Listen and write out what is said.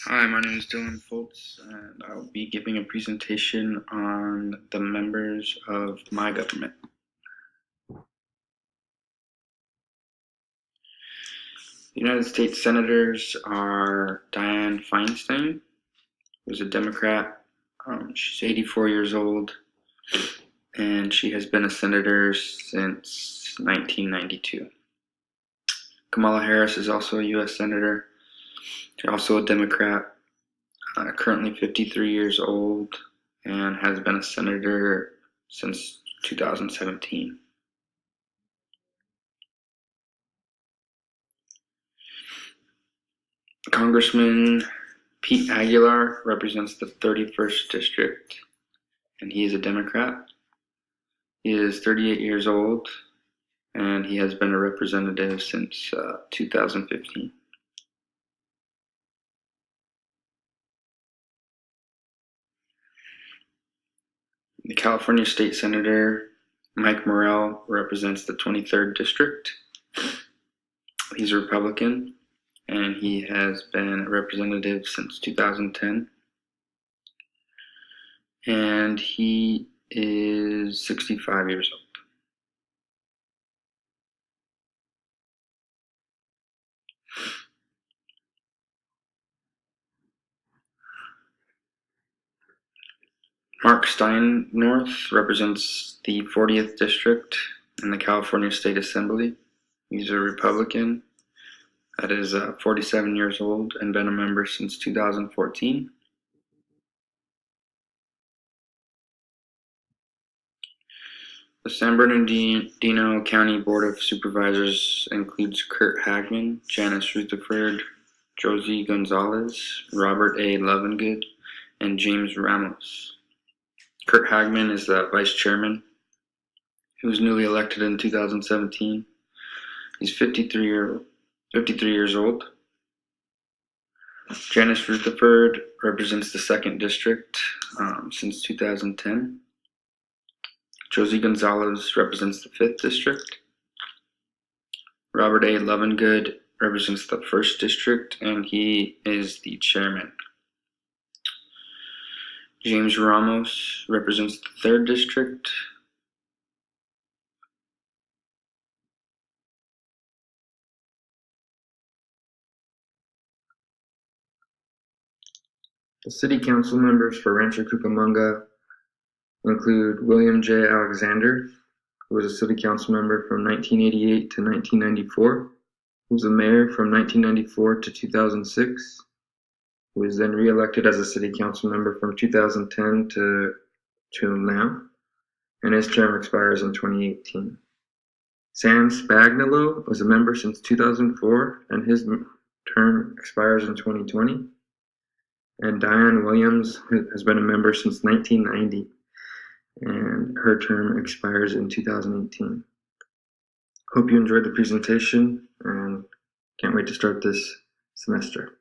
Hi, my name is Dylan Foltz, and I'll be giving a presentation on the members of my government. The United States Senators are Dianne Feinstein, who's a Democrat. She's 84 years old, and she has been a senator since 1992. Kamala Harris is also a U.S. Senator. She's also a Democrat, currently 53 years old, and has been a senator since 2017. Congressman Pete Aguilar represents the 31st District, and he is a Democrat. He is 38 years old, and he has been a representative since 2015. The California State Senator Mike Morell represents the 23rd District. He's a Republican, and he has been a representative since 2010. And he is 65 years old. Mark Steinnorth represents the 40th District in the California State Assembly. He's a Republican that is 47 years old and been a member since 2014. The San Bernardino County Board of Supervisors includes Kurt Hagman, Janice Rutherford, Josie Gonzalez, Robert A. Lovingood, and James Ramos. Kurt Hagman is the vice chairman. He was newly elected in 2017. He's 53 years old. Janice Rutherford represents the 2nd District since 2010. Josie Gonzalez represents the 5th District. Robert A. Lovingood represents the 1st District, and he is the chairman. James Ramos represents the 3rd District. The city council members for Rancho Cucamonga include William J. Alexander, who was a city council member from 1988 to 1994, who was the mayor from 1994 to 2006, who was then re-elected as a city council member from 2010 to now, and his term expires in 2018. Sam Spagnuolo was a member since 2004, and his term expires in 2020. And Diane Williams has been a member since 1990, and her term expires in 2018. Hope you enjoyed the presentation, and can't wait to start this semester.